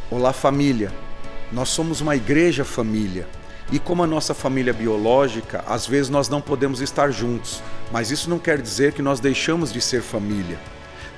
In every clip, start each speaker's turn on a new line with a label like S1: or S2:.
S1: Olá, família. Nós somos uma igreja família. E como a nossa família biológica, às vezes nós não podemos estar juntos, mas isso não quer dizer que nós deixamos de ser família.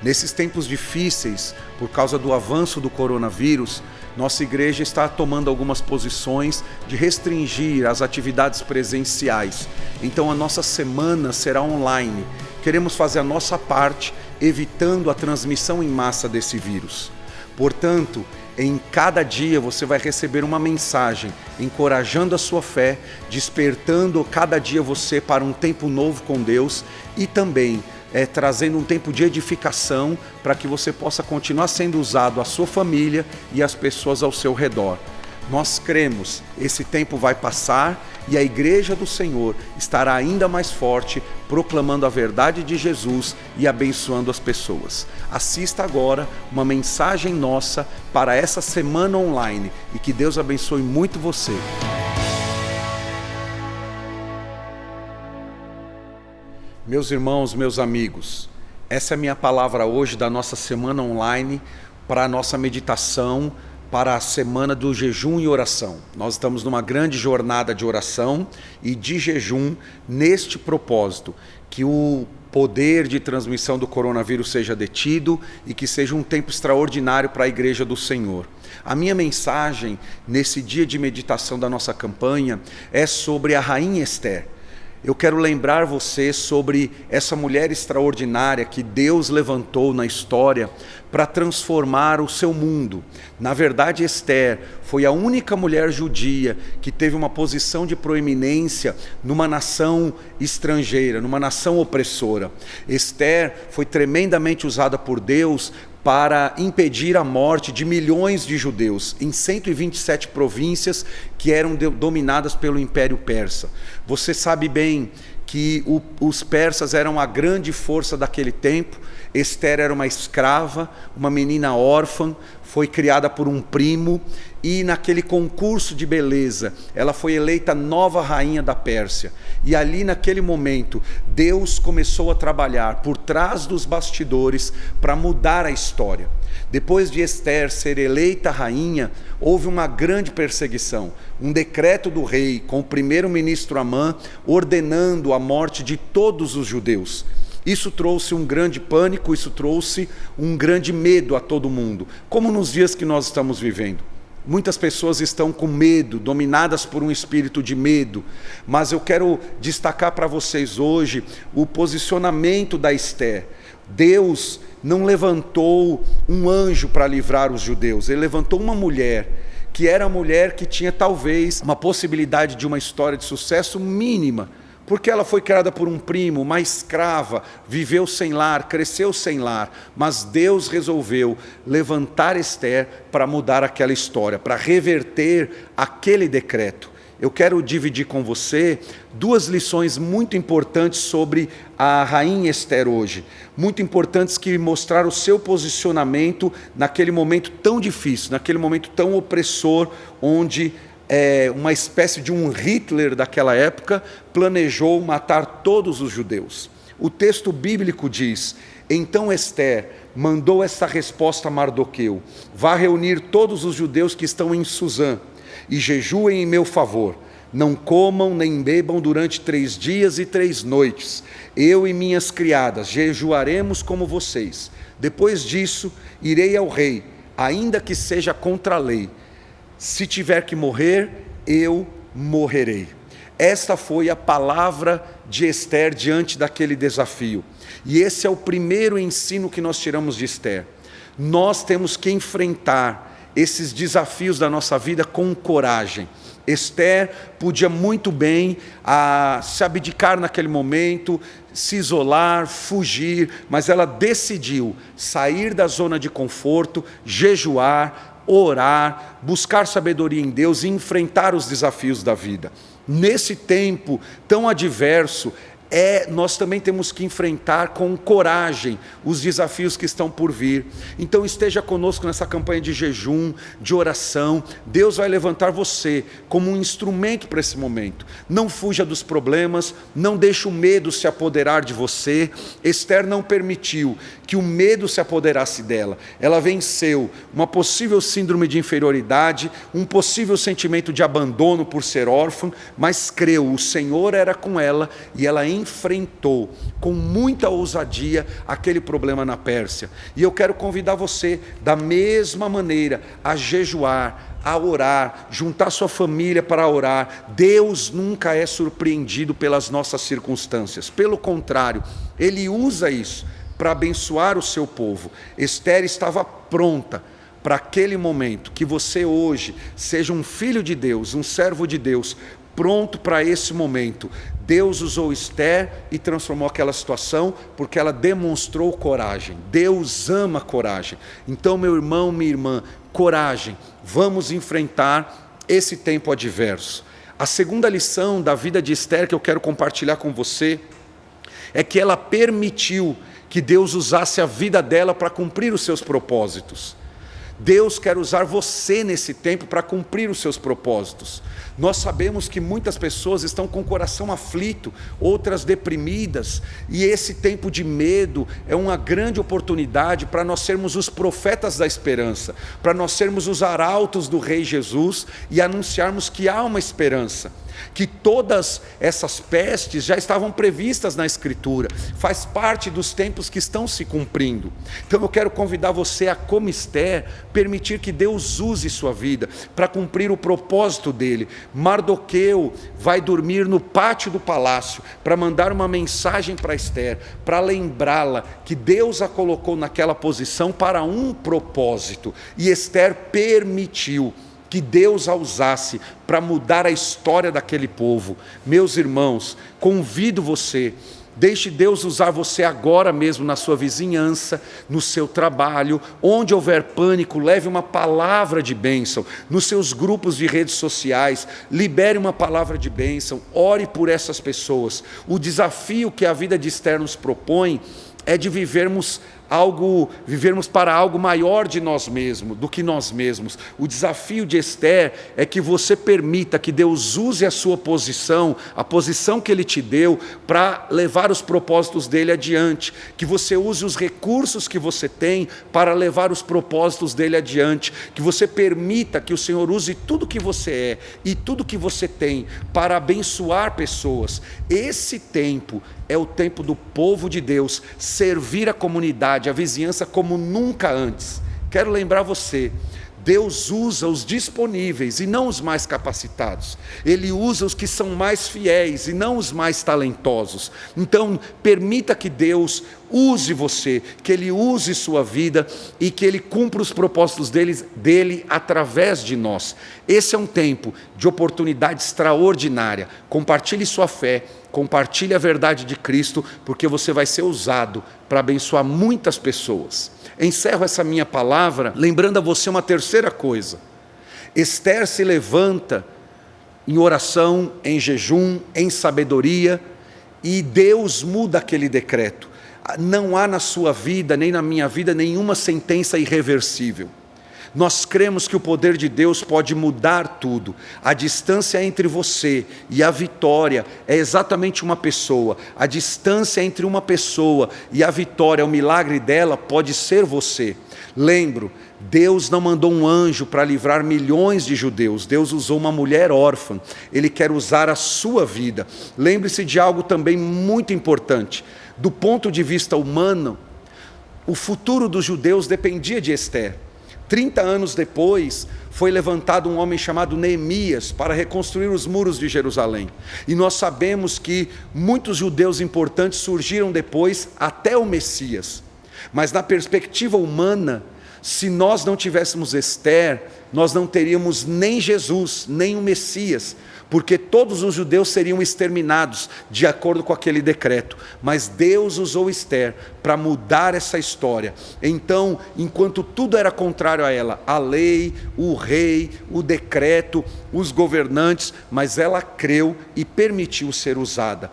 S1: Nesses tempos difíceis, por causa do avanço do coronavírus, nossa igreja está tomando algumas posições de restringir as atividades presenciais. Então a nossa semana será online. Queremos fazer a nossa parte, evitando a transmissão em massa desse vírus. Portanto, em cada dia você vai receber uma mensagem encorajando a sua fé, despertando cada dia você para um tempo novo com Deus e também trazendo um tempo de edificação para que você possa continuar sendo usado a sua família e as pessoas ao seu redor. Nós cremos, esse tempo vai passar e a igreja do Senhor estará ainda mais forte, proclamando a verdade de Jesus e abençoando as pessoas. Assista agora uma mensagem nossa para essa semana online e que Deus abençoe muito você. Meus irmãos, meus amigos, essa é a minha palavra hoje da nossa semana online para a nossa meditação para a semana do jejum e oração. Nós estamos numa grande jornada de oração e de jejum neste propósito, que o poder de transmissão do coronavírus seja detido e que seja um tempo extraordinário para a igreja do Senhor. A minha mensagem nesse dia de meditação da nossa campanha é sobre a rainha Esther. Eu quero lembrar você sobre essa mulher extraordinária que Deus levantou na história para transformar o seu mundo. Na verdade, Esther foi a única mulher judia que teve uma posição de proeminência numa nação estrangeira, numa nação opressora. Esther foi tremendamente usada por Deus para impedir a morte de milhões de judeus em 127 províncias que eram dominadas pelo Império Persa. Você sabe bem que os persas eram a grande força daquele tempo. Esther era uma escrava, uma menina órfã, foi criada por um primo e naquele concurso de beleza ela foi eleita nova rainha da Pérsia. E ali naquele momento Deus começou a trabalhar por trás dos bastidores para mudar a história. Depois de Esther ser eleita rainha, houve uma grande perseguição, um decreto do rei com o primeiro-ministro Amã ordenando a morte de todos os judeus. Isso trouxe um grande pânico, isso trouxe um grande medo a todo mundo, como nos dias que nós estamos vivendo. Muitas pessoas estão com medo, dominadas por um espírito de medo, mas eu quero destacar para vocês hoje o posicionamento da Esther. Deus não levantou um anjo para livrar os judeus, ele levantou uma mulher, que era a mulher que tinha talvez uma possibilidade de uma história de sucesso mínima, porque ela foi criada por um primo, uma escrava, viveu sem lar, cresceu sem lar, mas Deus resolveu levantar Esther para mudar aquela história, para reverter aquele decreto. Eu quero dividir com você duas lições muito importantes sobre a rainha Esther hoje, muito importantes que mostraram o seu posicionamento naquele momento tão difícil, naquele momento tão opressor, onde uma espécie de um Hitler daquela época planejou matar todos os judeus. O texto bíblico diz: então Esther mandou essa resposta a Mardoqueu: vá reunir todos os judeus que estão em Suzã e jejuem em meu favor. Não comam nem bebam durante 3 dias e 3 noites. Eu e minhas criadas jejuaremos como vocês. Depois disso, irei ao rei, ainda que seja contra a lei. Se tiver que morrer, eu morrerei. Esta foi a palavra de Esther diante daquele desafio. E esse é o primeiro ensino que nós tiramos de Esther. Nós temos que enfrentar esses desafios da nossa vida com coragem. Esther podia muito bem se abdicar naquele momento, se isolar, fugir, mas ela decidiu sair da zona de conforto, jejuar, orar, buscar sabedoria em Deus e enfrentar os desafios da vida. Nesse tempo tão adverso, nós também temos que enfrentar com coragem os desafios que estão por vir. Então esteja conosco nessa campanha de jejum, de oração. Deus vai levantar você como um instrumento para esse momento. Não fuja dos problemas, não deixe o medo se apoderar de você. Esther não permitiu que o medo se apoderasse dela. Ela venceu uma possível síndrome de inferioridade, um possível sentimento de abandono por ser órfã, mas creu, o Senhor era com ela e ela enfrentou com muita ousadia aquele problema na Pérsia. E eu quero convidar você, da mesma maneira, a jejuar, a orar, juntar sua família para orar. Deus nunca é surpreendido pelas nossas circunstâncias. Pelo contrário, Ele usa isso para abençoar o seu povo. Esther estava pronta para aquele momento. Que você hoje seja um filho de Deus, um servo de Deus, pronto para esse momento. Deus usou Esther e transformou aquela situação, porque ela demonstrou coragem. Deus ama coragem. Então, meu irmão, minha irmã, coragem. Vamos enfrentar esse tempo adverso. A segunda lição da vida de Esther que eu quero compartilhar com você é que ela permitiu que Deus usasse a vida dela para cumprir os seus propósitos. Deus quer usar você nesse tempo para cumprir os seus propósitos. Nós sabemos que muitas pessoas estão com o coração aflito, outras deprimidas, e esse tempo de medo é uma grande oportunidade para nós sermos os profetas da esperança, para nós sermos os arautos do Rei Jesus e anunciarmos que há uma esperança, que todas essas pestes já estavam previstas na Escritura, faz parte dos tempos que estão se cumprindo. Então eu quero convidar você a, como Esther, permitir que Deus use sua vida para cumprir o propósito dele. Mardoqueu vai dormir no pátio do palácio para mandar uma mensagem para Esther, para lembrá-la que Deus a colocou naquela posição para um propósito, e Esther permitiu que Deus a usasse para mudar a história daquele povo. Meus irmãos, convido você, deixe Deus usar você agora mesmo na sua vizinhança, no seu trabalho, onde houver pânico, leve uma palavra de bênção, nos seus grupos de redes sociais, libere uma palavra de bênção, ore por essas pessoas. O desafio que a vida de Esther nos propõe é de vivermos para algo maior de nós mesmos, do que nós mesmos. O desafio de Esther é que você permita que Deus use a sua posição, a posição que Ele te deu, para levar os propósitos dEle adiante, que você use os recursos que você tem para levar os propósitos dEle adiante, que você permita que o Senhor use tudo que você é e tudo que você tem para abençoar pessoas. Esse tempo é o tempo do povo de Deus servir a comunidade, a vizinhança como nunca antes. Quero lembrar você, Deus usa os disponíveis e não os mais capacitados. Ele usa os que são mais fiéis e não os mais talentosos. Então, permita que Deus use você, que Ele use sua vida e que Ele cumpra os propósitos dele através de nós. Esse é um tempo de oportunidade extraordinária. Compartilhe sua fé, compartilhe a verdade de Cristo, porque você vai ser usado para abençoar muitas pessoas. Encerro essa minha palavra lembrando a você uma terceira coisa. Esther se levanta em oração, em jejum, em sabedoria, e Deus muda aquele decreto. Não há na sua vida, nem na minha vida, nenhuma sentença irreversível. Nós cremos que o poder de Deus pode mudar tudo. A distância entre você e a vitória é exatamente uma pessoa. A distância entre uma pessoa e a vitória, o milagre dela, pode ser você. Lembro, Deus não mandou um anjo para livrar milhões de judeus. Deus usou uma mulher órfã. Ele quer usar a sua vida. Lembre-se de algo também muito importante. Do ponto de vista humano, o futuro dos judeus dependia de Esther. 30 anos depois, foi levantado um homem chamado Neemias para reconstruir os muros de Jerusalém. E nós sabemos que muitos judeus importantes surgiram depois, até o Messias. Mas na perspectiva humana, se nós não tivéssemos Esther, nós não teríamos nem Jesus, nem o Messias, porque todos os judeus seriam exterminados de acordo com aquele decreto. Mas Deus usou Esther para mudar essa história. Então, enquanto tudo era contrário a ela, a lei, o rei, o decreto, os governantes, mas ela creu e permitiu ser usada.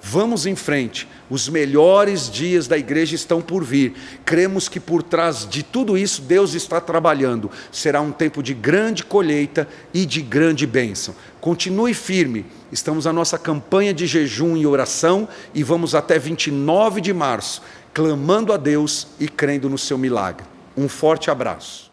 S1: Vamos em frente. Os melhores dias da igreja estão por vir. Cremos que por trás de tudo isso Deus está trabalhando. Será um tempo de grande colheita e de grande bênção. Continue firme. Estamos na nossa campanha de jejum e oração e vamos até 29 de março, clamando a Deus e crendo no seu milagre. Um forte abraço.